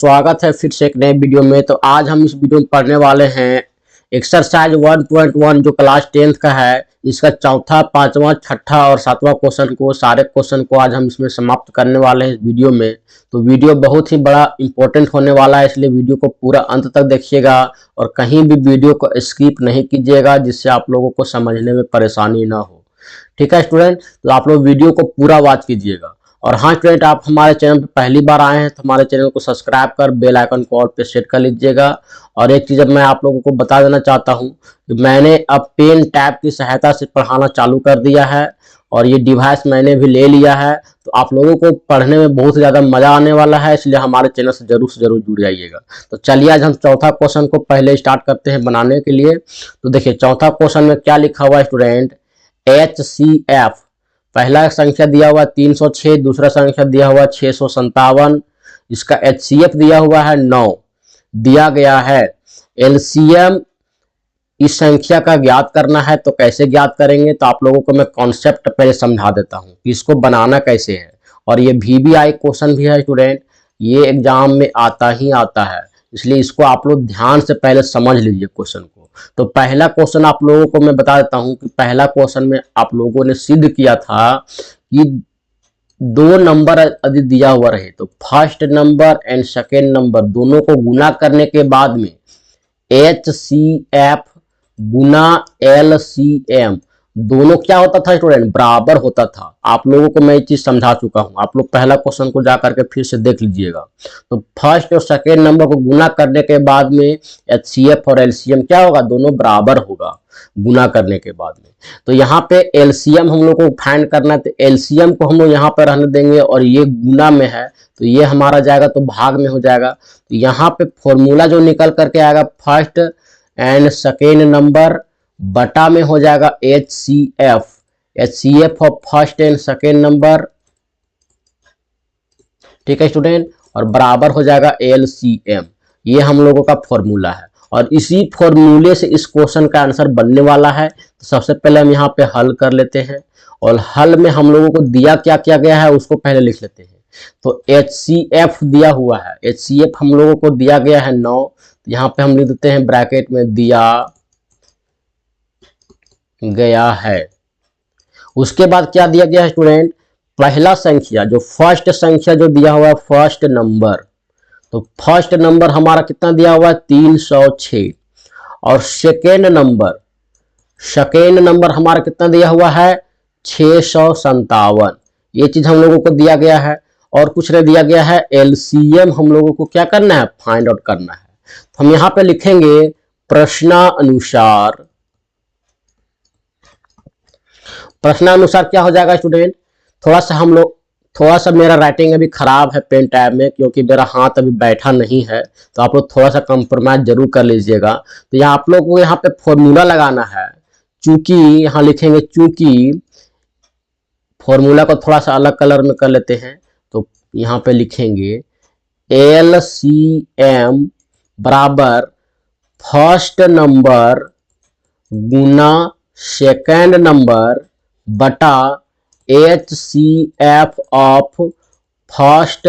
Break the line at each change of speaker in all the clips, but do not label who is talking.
स्वागत है फिर से एक नए वीडियो में। तो आज हम इस वीडियो में पढ़ने वाले हैं एक्सरसाइज 1.1 जो क्लास 10th का है। इसका चौथा, पांचवा, छठा और सातवां क्वेश्चन को, सारे क्वेश्चन को आज हम इसमें समाप्त करने वाले हैं इस वीडियो में। तो वीडियो बहुत ही बड़ा इंपॉर्टेंट होने वाला है, इसलिए वीडियो को पूरा अंत तक देखिएगा और कहीं भी वीडियो को स्किप नहीं कीजिएगा, जिससे आप लोगों को समझने में परेशानी ना हो। ठीक है स्टूडेंट, तो आप लोग वीडियो को पूरा वॉच कीजिएगा। और हाँ स्टूडेंट, आप हमारे चैनल पर पहली बार आए हैं तो हमारे चैनल को सब्सक्राइब कर बेल आइकन को ऑल पे सेट कर लीजिएगा। और एक चीज़ मैं आप लोगों को बता देना चाहता हूँ कि मैंने अब पेन टैब की सहायता से पढ़ाना चालू कर दिया है और ये डिवाइस मैंने भी ले लिया है। तो आप लोगों को पढ़ने में बहुत ज़्यादा मज़ा आने वाला है, इसलिए हमारे चैनल से जरूर जुड़ जाइएगा। तो चलिए आज हम चौथा क्वेश्चन को पहले स्टार्ट करते हैं बनाने के लिए। तो देखिए चौथा क्वेश्चन में क्या लिखा हुआ है स्टूडेंट। HCF पहला संख्या दिया हुआ 306, दूसरा संख्या दिया हुआ 657, इसका HCF दिया हुआ है 9, दिया गया है LCM इस संख्या का ज्ञात करना है। तो कैसे ज्ञात करेंगे, तो आप लोगों को मैं कॉन्सेप्ट पहले समझा देता हूँ कि इसको बनाना कैसे है। और ये VBI क्वेश्चन भी है स्टूडेंट, ये एग्जाम में आता ही आता है, इसलिए इसको आप लोग ध्यान से पहले समझ लीजिए क्वेश्चन को। तो पहला क्वेश्चन आप लोगों को मैं बता देता हूं कि पहला क्वेश्चन में आप लोगों ने सिद्ध किया था कि दो नंबर यदि दिया हुआ रहे तो first number and second number दोनों को गुना करने के बाद में HCF गुना LCM दोनों क्या होता था स्टूडेंट, बराबर होता था। आप लोगों को मैं ये चीज समझा चुका हूं, आप लोग पहला क्वेश्चन को जा करके फिर से देख लीजिएगा। तो फर्स्ट और सेकेंड नंबर को गुना करने के बाद में HCF और LCM क्या होगा, दोनों बराबर होगा गुना करने के बाद में। तो यहाँ पे LCM हम लोग को फाइंड करना है, तो LCM को हम लोग यहाँ पर रहने देंगे और ये गुना में है तो ये हमारा जाएगा तो भाग में हो जाएगा। तो यहाँ पे फॉर्मूला जो निकल करके आएगा फर्स्ट एंड सेकेंड नंबर बटा में हो जाएगा HCF of first and second number, ठीक है स्टूडेंट, और बराबर हो जाएगा LCM। ये हम लोगों का फॉर्मूला है और इसी फॉर्मूले से इस क्वेश्चन का आंसर बनने वाला है। तो सबसे पहले हम यहाँ पे हल कर लेते हैं और हल में हम लोगों को दिया क्या क्या गया है उसको पहले लिख लेते हैं। तो HCF दिया हुआ है, HCF हम लोगों को दिया गया है 9, तो यहाँ पे हम लिख देते हैं ब्रैकेट में दिया गया है। उसके बाद क्या दिया गया है स्टूडेंट, पहला संख्या जो फर्स्ट संख्या जो दिया हुआ है फर्स्ट नंबर, तो फर्स्ट नंबर हमारा कितना दिया हुआ है 306 और सेकेंड नंबर हमारा कितना दिया हुआ है 657। ये चीज हम लोगों को दिया गया है और कुछ नहीं दिया गया है। LCM हम लोगों को क्या करना है, फाइंड आउट करना है। तो हम यहां पे लिखेंगे प्रश्नानुसार क्या हो जाएगा स्टूडेंट। थोड़ा सा मेरा राइटिंग अभी खराब है पेन टैब में, क्योंकि मेरा हाथ अभी बैठा नहीं है, तो आप लोग थोड़ा सा कंप्रोमाइज जरूर कर लीजिएगा। तो यहाँ आप लोग को यहाँ पे फॉर्मूला लगाना है, चूंकि यहाँ लिखेंगे, चूंकि फॉर्मूला को थोड़ा सा अलग कलर में कर लेते हैं। तो यहाँ पे लिखेंगे LCM बराबर फर्स्ट नंबर गुना सेकेंड नंबर बटा HCF of first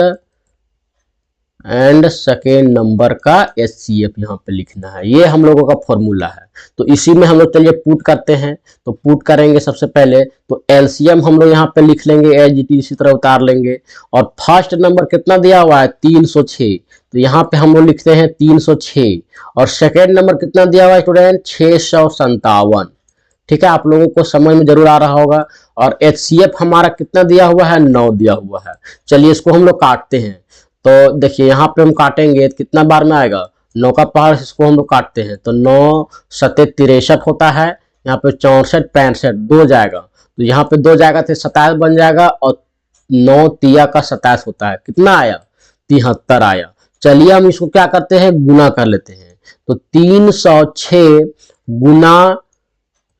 and second number का HCF यहाँ पे लिखना है। ये हम लोगों का फॉर्मूला है। तो इसी में हम लोग चलिए पुट करते हैं। तो पुट करेंगे सबसे पहले, तो LCM हम लोग यहाँ पे लिख लेंगे एज इट इज, इसी तरह उतार लेंगे। और फर्स्ट नंबर कितना दिया हुआ है 306, तो यहाँ पे हम लोग लिखते हैं 306 और सेकेंड नंबर कितना दिया हुआ है स्टूडेंट 657। ठीक है, आप लोगों को समझ में जरूर आ रहा होगा। और HCF हमारा कितना दिया हुआ है 9 दिया हुआ है। चलिए इसको हम लोग काटते हैं। तो देखिए यहाँ पे हम काटेंगे तो कितना बार में आएगा 9 का पावर, इसको हम लोग काटते हैं तो 9 सत्ते 63 होता है। यहाँ पे 64 65 2 जाएगा, तो यहाँ पे 2 जाएगा तो 27 बन जाएगा और 9 तिया का 27 होता है। कितना आया 73 आया। चलिए हम इसको क्या करते हैं, गुना कर लेते हैं। तो 306 गुना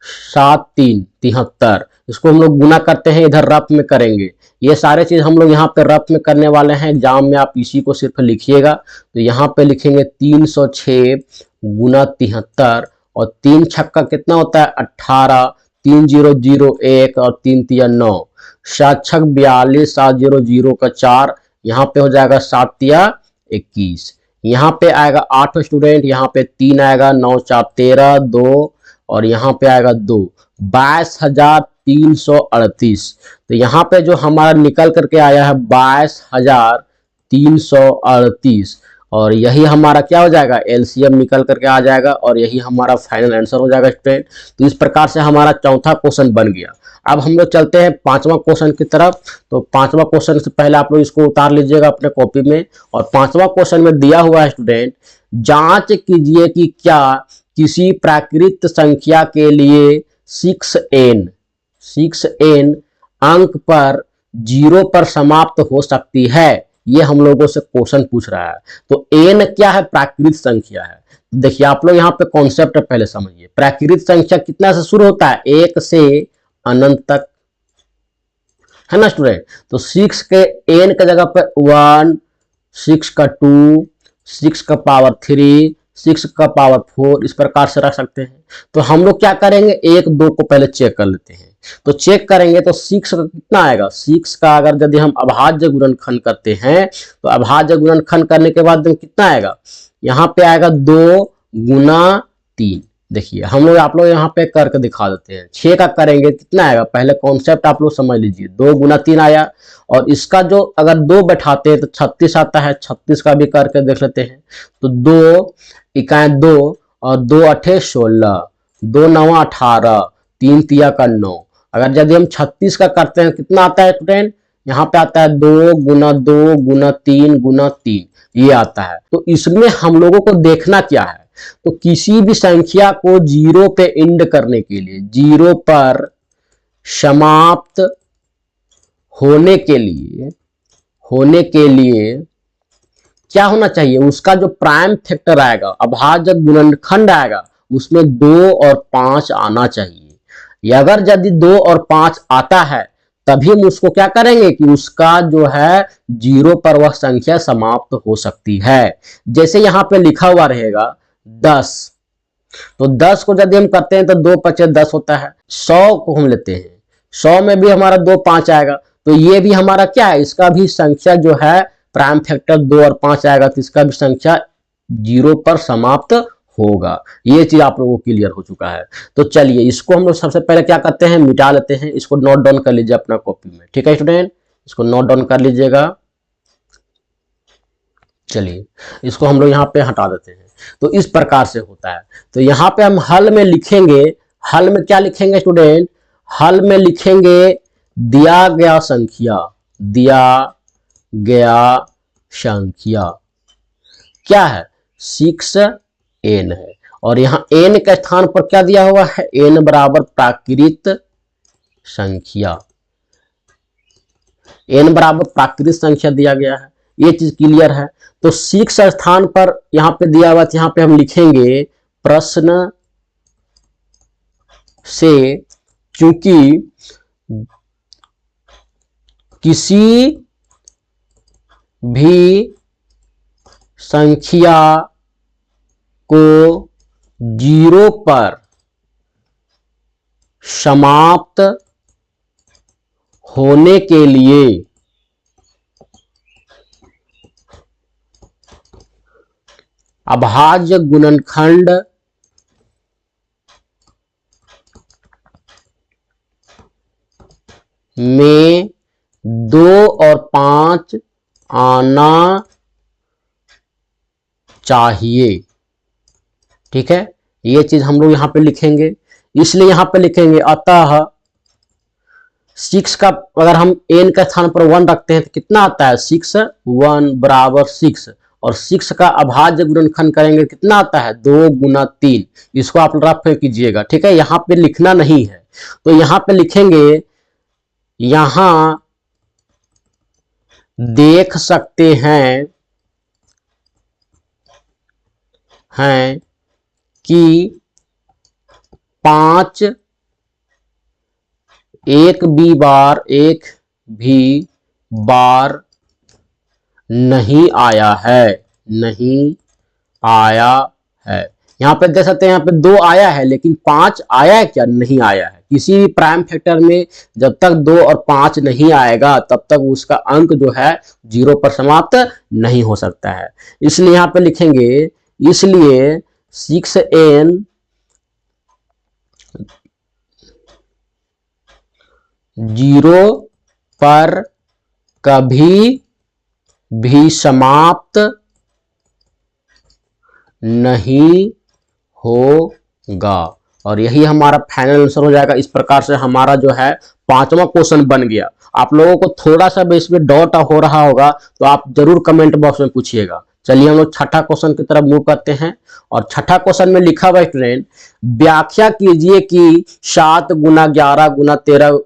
7 3 73, इसको हम लोग गुना करते हैं, इधर रफ में करेंगे। ये सारे चीज हम लोग यहाँ पे रफ में करने वाले हैं, एग्जाम में आप इसी को सिर्फ लिखिएगा। तो यहाँ पे लिखेंगे 306 गुना 73 और 3 छक्का कितना होता है 18, 3 0 0 1 और 3 तिया 9, 7 छक 42, 7 0 0 का 4, यहाँ पे हो जाएगा 7 तिया 21। यहाँ पे आएगा 8 स्टूडेंट, यहाँ पे 3 आएगा, 9 4 13, 2 और यहाँ पे आएगा 2, 22,338। तो यहाँ पे जो हमारा निकल करके आया है 22,338 और यही हमारा क्या हो जाएगा, एलसीएम निकल करके आ जाएगा और यही हमारा फाइनल आंसर हो जाएगा स्टूडेंट। तो इस प्रकार से हमारा चौथा क्वेश्चन बन गया। अब हम लोग चलते हैं पांचवा क्वेश्चन की तरफ। तो पांचवा क्वेश्चन से पहले आप लोग इसको उतार लीजिएगा अपने कॉपी में। और पांचवा क्वेश्चन में दिया हुआ है स्टूडेंट, जांच कीजिए कि क्या किसी प्राकृत संख्या के लिए 6n अंक पर 0 पर समाप्त हो सकती है। ये हम लोगों से क्वेश्चन पूछ रहा है। तो n क्या है, प्राकृत संख्या है। देखिए आप लोग यहाँ पे कॉन्सेप्ट पहले समझिए। प्राकृत संख्या कितना से शुरू होता है, 1 से अनंत तक, है ना स्टूडेंट। तो 6 के n के जगह पर 1, 6 का 2, 6 का पावर 3, 6 का पावर 4 इस प्रकार से रख सकते हैं। तो हम लोग क्या करेंगे, 1 2 को पहले चेक कर लेते हैं। तो चेक करेंगे तो 6 का कितना आएगा, 6 का अगर यदि हम अभाज्य गुणनखंड करते हैं तो अभाज्य गुणनखंड करने के बाद कितना आएगा, यहाँ पे आएगा 2 गुना 3। देखिए हम लोग आप लोग यहाँ पे करके दिखा देते हैं। 6 का करेंगे कितना आएगा, पहले कॉन्सेप्ट आप लोग समझ लीजिए। 2 गुना 3 आया और इसका जो अगर 2 बैठाते हैं तो 36 आता है। 36 का भी करके देख लेते हैं। तो 2 इकाई 2 और 2 अठे 16, 2 9 18, 3 तिया का 9। अगर यदि हम 36 का करते हैं कितना आता है स्टूडेंट, यहाँ पे आता है 2 गुना 2 गुना 3 गुना 3 ये आता है। तो इसमें हम लोगों को देखना क्या है, तो किसी भी संख्या को 0 पे एंड करने के लिए, 0 पर समाप्त होने के लिए क्या होना चाहिए, उसका जो प्राइम फैक्टर आएगा, अभाज्य गुणनखंड आएगा, उसमें 2 और 5 आना चाहिए। अगर यदि 2 और 5 आता है तभी हम उसको क्या करेंगे कि उसका जो है 0 पर वह संख्या समाप्त हो सकती है। जैसे यहां पे लिखा हुआ रहेगा 10, तो 10 को यदि हम करते हैं तो 2 5 10 होता है। 100 को हम लेते हैं, 100 में भी हमारा 2 5 आएगा। तो ये भी हमारा क्या है, इसका भी संख्या जो है प्राइम फैक्टर 2 और 5 आएगा, तो इसका भी संख्या 0 पर समाप्त होगा। ये चीज आप लोगों को क्लियर हो चुका है। तो चलिए इसको हम लोग सबसे पहले क्या करते हैं, मिटा लेते हैं। इसको नोट डाउन कर लीजिए अपना कॉपी में, ठीक है स्टूडेंट, इसको नोट डाउन कर लीजिएगा। चलिए इसको हम लोग यहाँ पे हटा देते हैं। तो इस प्रकार से होता है। तो यहाँ पे हम हल में लिखेंगे, हल में क्या लिखेंगे स्टूडेंट, हल में लिखेंगे दिया गया संख्या क्या है, 6n है। और यहाँ n के स्थान पर क्या दिया हुआ है, n बराबर प्राकृत संख्या, n बराबर प्राकृत संख्या दिया गया है। ये चीज क्लियर है। तो 6 स्थान पर यहाँ पे दिया हुआ, यहाँ पे हम लिखेंगे प्रश्न से चूंकि किसी भी संख्या को 0 पर समाप्त होने के लिए अभाज्य गुणनखंड में 2 और 5 आना चाहिए, ठीक है। ये चीज हम लोग यहां पे लिखेंगे, इसलिए यहां पे लिखेंगे अतः 6 का अगर हम n का स्थान पर 1 रखते हैं तो कितना आता है, 6 1 बराबर 6। और 6 का अभाज्य गुणनखंड करेंगे कितना आता है, 2 गुना 3। इसको आप रफ कीजिएगा, ठीक है, यहां पे लिखना नहीं है। तो यहां पे लिखेंगे, यहां देख सकते हैं कि 5 एक भी बार नहीं आया है। यहाँ पे देख सकते हैं, यहाँ पे 2 आया है, लेकिन 5 आया है क्या? नहीं आया है। किसी भी प्राइम फैक्टर में जब तक 2 और 5 नहीं आएगा तब तक उसका अंक जो है 0 पर समाप्त नहीं हो सकता है। इसलिए यहाँ पे लिखेंगे, इसलिए 6n 0 पर कभी भी समाप्त नहीं होगा। और यही हमारा फाइनल आंसर हो जाएगा। इस प्रकार से हमारा जो है 5वां क्वेश्चन बन गया। आप लोगों को थोड़ा सा भी इसमें डाउट हो रहा होगा तो आप जरूर कमेंट बॉक्स में पूछिएगा। चलिए हम लोग छठा क्वेश्चन की तरफ मूव करते हैं। और छठा क्वेश्चन में लिखा हुआ स्टूडेंट, व्याख्या कीजिए कि 7 गुना 11 गुना 13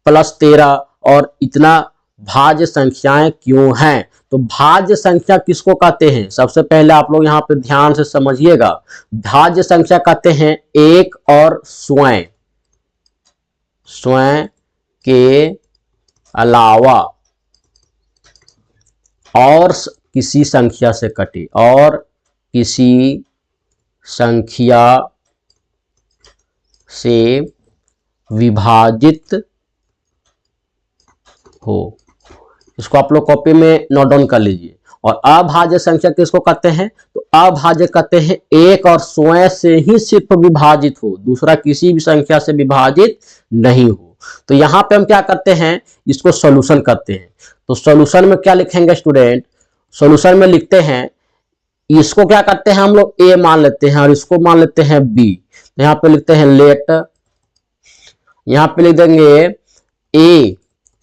प्लस 13 और इतना भाज्य संख्याएं क्यों हैं। तो भाज्य संख्या किसको कहते हैं? सबसे पहले आप लोग यहाँ पे ध्यान से समझिएगा। भाज्य संख्या कहते हैं एक और स्वयं, स्वयं के अलावा और किसी संख्या से कटे, और किसी संख्या से विभाजित हो। इसको आप लोग कॉपी में नोट डाउन कर लीजिए। और अभाज्य संख्या किसको कहते हैं? तो अभाज्य कहते हैं एक और स्वयं से ही सिर्फ विभाजित हो, दूसरा किसी भी संख्या से विभाजित नहीं हो। तो यहां पे हम क्या करते हैं, इसको सॉल्यूशन करते हैं। तो सॉल्यूशन में क्या लिखेंगे स्टूडेंट? सॉल्यूशन में लिखते हैं, इसको क्या करते हैं हम लोग ए मान लेते हैं और इसको मान लेते हैं बी। तो यहाँ पे लिखते हैं लेट, यहाँ पे लिख देंगे ए,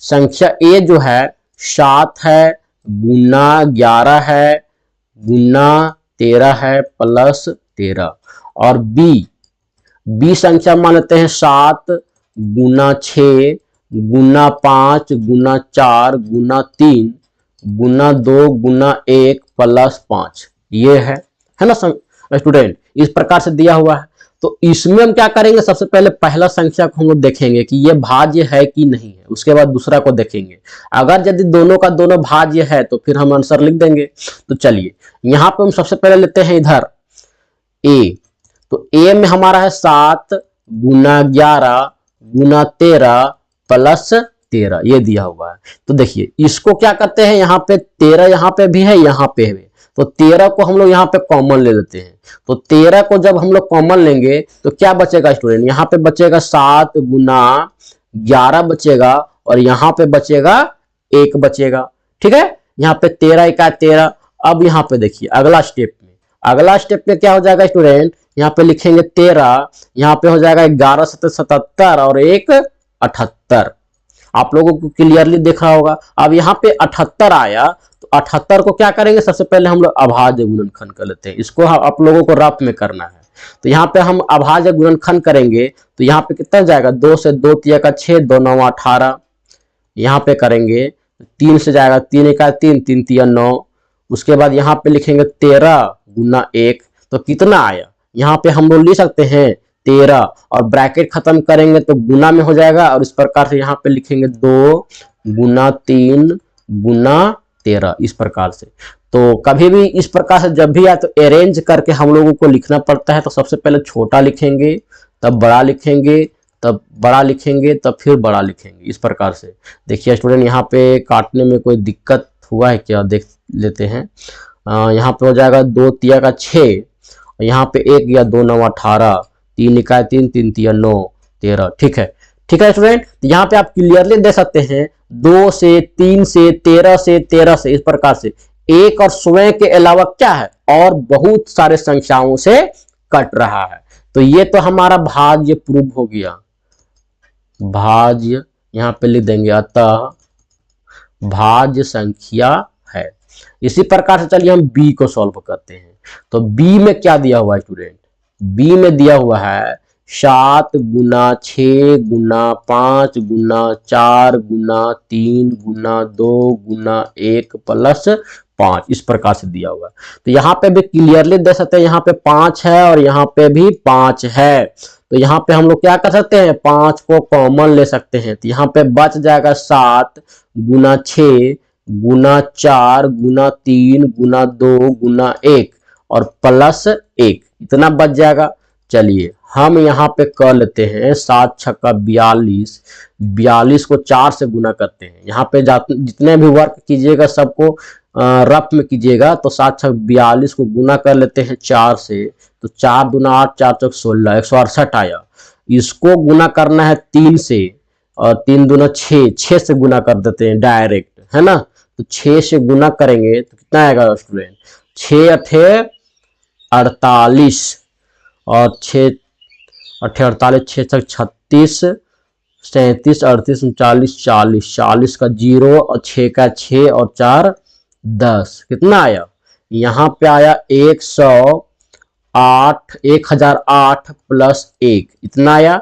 संख्या ए जो है 7 है गुना 11 है गुना 13 है प्लस 13। और बी संख्या मान लेते हैं 7 गुना 6 गुना 5 गुना 4 गुना 3 गुना 2 गुना 1 प्लस 5। ये है ना स्टूडेंट, इस प्रकार से दिया हुआ है। तो इसमें हम क्या करेंगे, सबसे पहले पहला संख्या को हम लोग देखेंगे कि ये भाज्य है कि नहीं है, उसके बाद दूसरा को देखेंगे। अगर यदि दोनों का दोनों भाज्य है तो फिर हम आंसर लिख देंगे। तो चलिए यहाँ पे हम सबसे पहले लेते हैं इधर ए। तो ए में हमारा है 7 गुना 11 गुना 13 प्लस 13, ये दिया हुआ है। तो देखिए इसको क्या करते हैं, यहाँ पे 13 यहाँ पे भी है, यहाँ पे भी। तो 13 को हम लोग यहाँ पे कॉमन ले लेते हैं। तो 13 को जब हम लोग कॉमन लेंगे तो क्या बचेगा स्टूडेंट? यहाँ पे बचेगा 7 गुना 11 बचेगा और यहाँ पे बचेगा 1 बचेगा। ठीक है, यहाँ पे 13 1 13। अब यहाँ पे देखिए अगला स्टेप में क्या हो जाएगा स्टूडेंट? यहाँ पे लिखेंगे 13, यहाँ पे हो जाएगा 11 7 77 और 1 78। आप लोगों को क्लियरली दिख रहा होगा। अब यहाँ पे 78 आया तो 78 को क्या करेंगे, सबसे पहले हम लोग अभाज्य गुणनखंड कर लेते हैं। इसको आप लोगों को रफ में करना है। तो यहाँ पे हम अभाज्य गुणनखंड करेंगे तो यहाँ पे कितना जाएगा, 2 से 2 तिया का 6 2 9 18। यहाँ पे करेंगे 3 से जाएगा 3 1 3 3 तिया 9। उसके बाद यहाँ पे लिखेंगे 13 गुना 1। तो कितना आया, यहाँ पे हम लोग लिख सकते हैं 13 और ब्रैकेट खत्म करेंगे तो गुना में हो जाएगा। और इस प्रकार से यहाँ पे लिखेंगे 2 गुना 3 गुना 13, इस प्रकार से। तो कभी भी इस प्रकार से जब भी आए तो अरेंज करके हम लोगों को लिखना पड़ता है। तो सबसे पहले छोटा लिखेंगे, तब बड़ा लिखेंगे, तब बड़ा लिखेंगे, तब फिर बड़ा लिखेंगे, इस प्रकार से। देखिए स्टूडेंट यहाँ पे काटने में कोई दिक्कत हुआ है क्या, देख लेते हैं। यहाँ पे हो जाएगा 2 तिया का 6, यहाँ पे 1 या 2 9 18, 3 1 3 3 तिया 9 13। ठीक है स्टूडेंट, तो यहाँ पे आप क्लियरली देख सकते हैं 2 से 3 से 13 से 13 से, इस प्रकार से एक और स्वयं के अलावा क्या है, और बहुत सारे संख्याओं से कट रहा है। तो ये तो हमारा भाज्य प्रूव हो गया, भाज्य यहाँ पे लिख देंगे, अतः भाज्य संख्या है। इसी प्रकार से चलिए हम बी को सॉल्व करते हैं। तो बी में क्या दिया हुआ है स्टूडेंट? बी में दिया हुआ है 7 गुना 6 गुना 5 गुना 4 गुना 3 गुना 2 गुना 1 प्लस 5, इस प्रकार से दिया हुआ है। तो यहाँ पे भी क्लियरली देख सकते हैं, यहाँ पे 5 है और यहाँ पे भी 5 है। तो यहाँ पे हम लोग क्या कर सकते हैं, 5 को कॉमन ले सकते हैं। तो यहाँ पे बच जाएगा 7 गुना 6 गुना 4 गुना 3 गुना 2 गुना 1 और प्लस 1, इतना बच जाएगा। चलिए हम यहाँ पे कर लेते हैं 7 छक्का 42, 42 को 4 से गुना करते हैं। यहाँ पे जितने भी वर्क कीजिएगा सबको रफ में कीजिएगा। तो 7 छक्का 42 को गुना कर लेते हैं 4 से, तो 4 दूना 8, 4 चौक 16, 168 आया। इसको गुना करना है 3 से, और 3 दूना 6, 6 से गुना कर देते हैं डायरेक्ट, है ना। तो 6 से गुना करेंगे तो कितना आएगा स्टूडेंट, 6 अठे 48, और 6 अठे 48, 6 छक 36, 37, 38, 39, 40, 40 का 0 और 6 का 6 और 4 10, कितना आया, यहाँ पे आया 108, 1008 प्लस 1, इतना आया।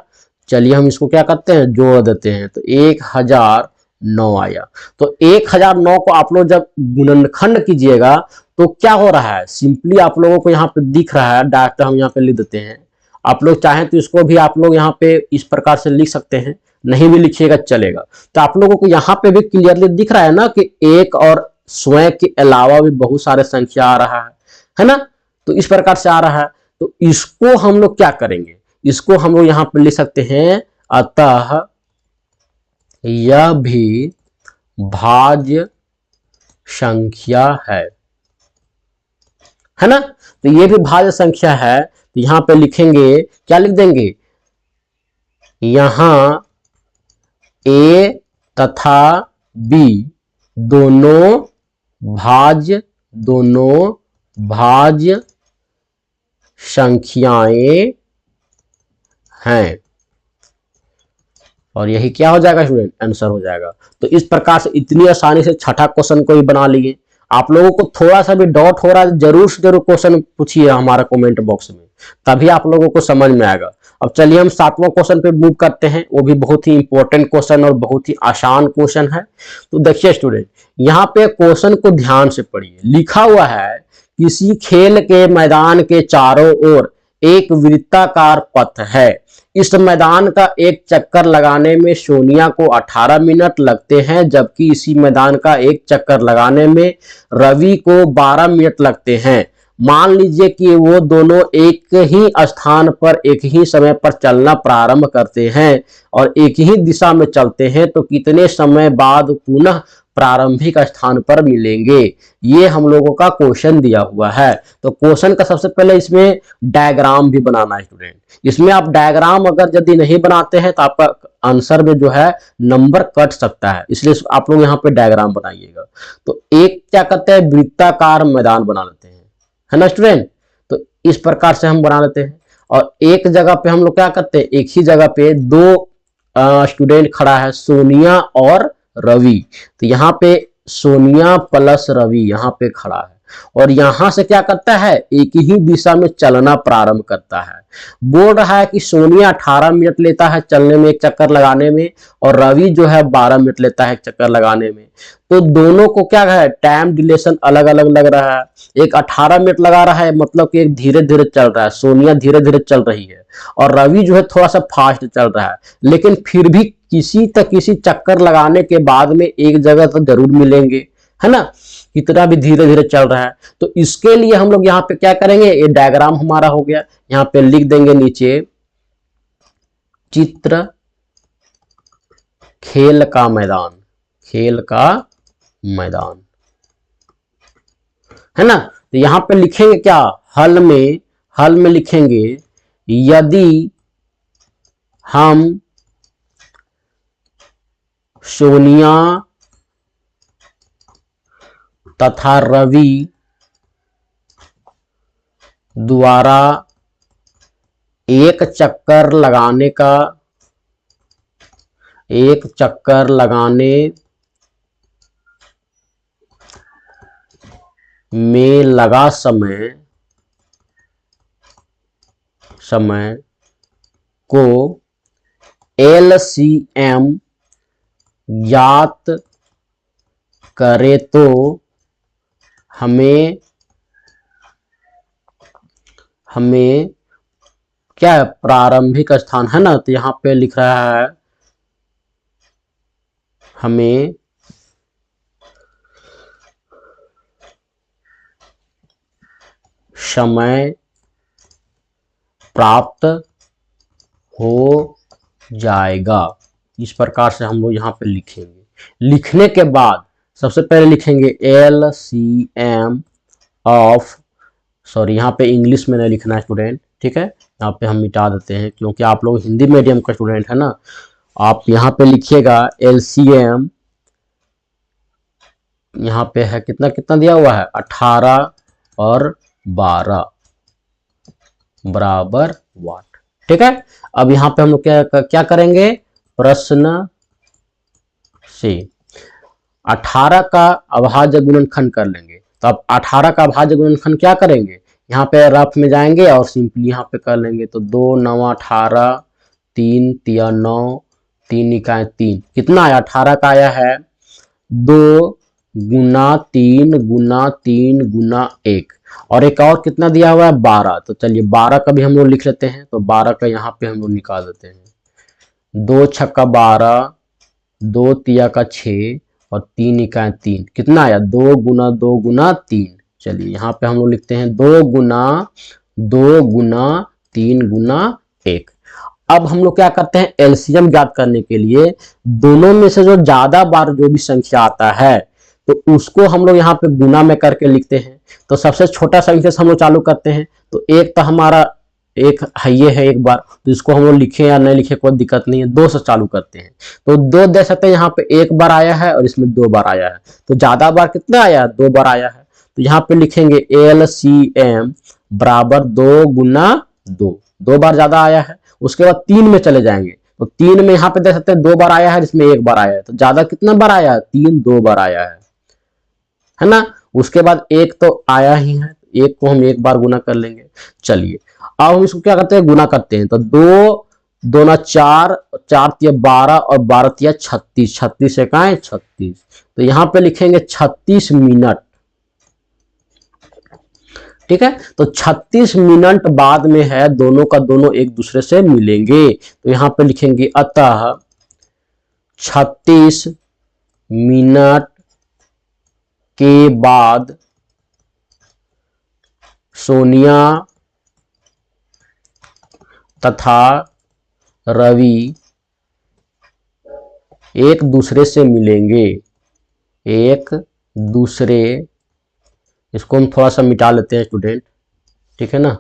चलिए हम इसको क्या करते हैं, जोड़ देते हैं, तो 1009 आया। तो 1009 को आप लोग जब गुणनखंड कीजिएगा तो क्या हो रहा है, सिंपली आप लोगों को यहाँ पे दिख रहा है, डायरेक्ट हम यहाँ पे लिख देते हैं। आप लोग चाहें तो इसको भी आप लोग यहाँ पे इस प्रकार से लिख सकते हैं, नहीं भी लिखिएगा चलेगा। तो आप लोगों को यहाँ पे भी क्लियरली दिख रहा है ना कि एक और स्वयं के अलावा भी बहुत सारे संख्या आ रहा है ना। तो इस प्रकार से आ रहा है, तो इसको हम लोग क्या करेंगे, इसको हम लोग यहाँ पे लिख सकते हैं, अतः यह भी भाज्य संख्या है ना। तो ये भी भाज्य संख्या है, तो यहां पे लिखेंगे, क्या लिख देंगे, यहां ए तथा बी दोनों भाज्य संख्याएं हैं, और यही क्या हो जाएगा स्टूडेंट, आंसर हो जाएगा। तो इस प्रकार से इतनी आसानी से छठा क्वेश्चन को ही बना लिए। आप लोगों को थोड़ा सा भी डाउट हो रहा है, जरूर से जरूर क्वेश्चन पूछिए हमारा कमेंट बॉक्स में, तभी आप लोगों को समझ में आएगा। अब चलिए हम 7वां क्वेश्चन पे मूव करते हैं, वो भी बहुत ही इंपॉर्टेंट क्वेश्चन और बहुत ही आसान क्वेश्चन है। तो देखिए स्टूडेंट, यहाँ पे क्वेश्चन को ध्यान से पढ़िए। लिखा हुआ है, किसी खेल के मैदान के चारों ओर एक वृत्ताकार पथ है। इस मैदान का एक चक्कर लगाने में सोनिया को 18 मिनट लगते हैं, जबकि इसी मैदान का एक चक्कर लगाने में रवि को 12 मिनट लगते हैं। मान लीजिए कि वो दोनों एक ही स्थान पर एक ही समय पर चलना प्रारंभ करते हैं और एक ही दिशा में चलते हैं, तो कितने समय बाद पुनः प्रारंभिक स्थान पर मिलेंगे। ये हम लोगों का क्वेश्चन दिया हुआ है। तो क्वेश्चन का सबसे पहले इसमें डायग्राम भी बनाना है स्टूडेंट। इसमें आप डायग्राम अगर यदि नहीं बनाते हैं तो आपका आंसर में जो है नंबर कट सकता है, इसलिए आप लोग यहाँ पे डायग्राम बनाइएगा। तो एक क्या करते हैं, वृत्ताकार मैदान बना लेते हैं, है ना स्टूडेंट। तो इस प्रकार से हम बना लेते हैं, और एक जगह पे हम लोग क्या करते हैं, एक ही जगह पे दो स्टूडेंट खड़ा है, सोनिया और रवि। तो यहाँ पे सोनिया प्लस रवि यहाँ पे खड़ा है, और यहां से क्या करता है, एक ही दिशा में चलना प्रारंभ करता है। बोल रहा है कि सोनिया 18 मिनट लेता है चलने में, एक चक्कर लगाने में, और रवि जो है 12 मिनट लेता है एक चक्कर लगाने में। तो दोनों को क्या है, टाइम डिलेशन अलग अलग लग रहा है। एक 18 मिनट लगा रहा है, मतलब कि एक धीरे धीरे चल रहा है, सोनिया धीरे धीरे चल रही है, और रवि जो है थोड़ा सा फास्ट चल रहा है। लेकिन फिर भी किसी चक्कर लगाने के बाद में एक जगह तो जरूर मिलेंगे, है ना, कितना भी धीरे धीरे चल रहा है। तो इसके लिए हम लोग यहाँ पे क्या करेंगे, ये डायग्राम हमारा हो गया, यहाँ पे लिख देंगे नीचे, चित्र खेल का मैदान, है ना। तो यहाँ पे लिखेंगे क्या, हल में लिखेंगे, यदि हम सोनिया तथा रवि द्वारा एक चक्कर लगाने में लगा समय को LCM ज्ञात करे तो हमें क्या है, प्रारंभिक स्थान, है ना। तो यहां पे लिख रहा है, हमें समय प्राप्त हो जाएगा। इस प्रकार से हम लोग यहाँ पे लिखेंगे। लिखने के बाद सबसे पहले लिखेंगे LCM ऑफ, सॉरी यहाँ पे इंग्लिश में नहीं लिखना है स्टूडेंट, ठीक है, यहाँ पे हम मिटा देते हैं क्योंकि आप लोग हिंदी मीडियम का स्टूडेंट है ना। आप यहाँ पे लिखिएगा LCM, यहाँ पे है कितना कितना दिया हुआ है 18 और 12 बराबर वाट, ठीक है। अब यहाँ पे हम लोग क्या करेंगे, प्रश्न से 18 का अभाज्य गुणनखंड कर लेंगे। तो अब 18 का अभाज्य गुणनखंड क्या करेंगे, यहाँ पे रफ में जाएंगे और सिंपली यहाँ पे कर लेंगे। तो 2 9 18, 3 3 9, 3 इकाई 3, कितना आया 18 का आया है 2 गुना 3 गुना 3 गुना 1, और एक और कितना दिया हुआ है 12। तो चलिए 12 का भी हम लोग लिख लेते हैं। तो 12 का यहाँ पे हम लोग निकाल देते हैं। 2 छक्का 12, 2 तिया का 6 और 3 इकाई 3, कितना आया 2 गुना 2 गुना 3। चलिए यहाँ पे हम लोग लिखते हैं 2 गुना 2 गुना 3 गुना 1। अब हम लोग क्या करते हैं, एलसीएम ज्ञात करने के लिए दोनों में से जो ज्यादा बार जो भी संख्या आता है तो उसको हम लोग यहाँ पे गुना में करके लिखते हैं। तो सबसे छोटा संख्या से हम लोग चालू करते हैं। तो एक तो हमारा एक है ये है एक बार, तो इसको हम लोग लिखे या नहीं लिखे कोई दिक्कत नहीं है, 2 से चालू करते हैं। तो 2 दे सकते हैं, यहाँ पे एक बार आया है और इसमें 2 बार आया है। तो ज्यादा बार कितना आया है 2 बार आया है। तो यहाँ पे लिखेंगे LCM बराबर 2 गुना 2, 2 बार ज्यादा आया है। उसके बाद 3 में चले जाएंगे। तो 3 में यहाँ पे देख सकते हैं 2 बार आया है, इसमें 1 बार आया है। तो ज्यादा कितना बार आया है 3, 2 बार आया है ना। उसके बाद 1 तो आया ही है, 1 को हम 1 बार गुना कर लेंगे। चलिए अब हम इसको क्या करते हैं, गुना करते हैं। तो 2 2 4, 4 तिया 12 और 12 तिया 36, 36 से कहाँ है 36। तो यहाँ पे लिखेंगे 36 मिनट, ठीक है। तो 36 मिनट बाद में है, दोनों का दोनों एक दूसरे से मिलेंगे। तो यहाँ पे लिखेंगे अतः 36 मिनट के बाद सोनिया तथा रवि एक दूसरे से मिलेंगे। एक दूसरे, इसको हम थोड़ा सा मिटा लेते हैं स्टूडेंट, ठीक है ना।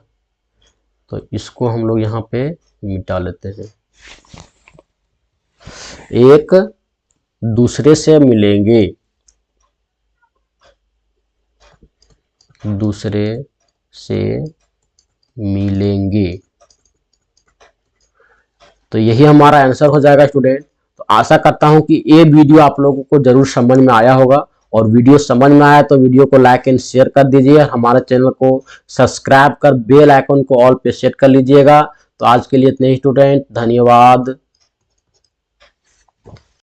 तो इसको हम लोग यहाँ पे मिटा लेते हैं। एक दूसरे से मिलेंगे, दूसरे से मिलेंगे। तो यही हमारा आंसर हो जाएगा स्टूडेंट। तो आशा करता हूं कि ये वीडियो आप लोगों को जरूर समझ में आया होगा, और वीडियो समझ में आया तो वीडियो को लाइक एंड शेयर कर दीजिए। हमारे चैनल को सब्सक्राइब कर बेल आइकन को ऑल पे सेट कर लीजिएगा। तो आज के लिए इतने ही स्टूडेंट, धन्यवाद।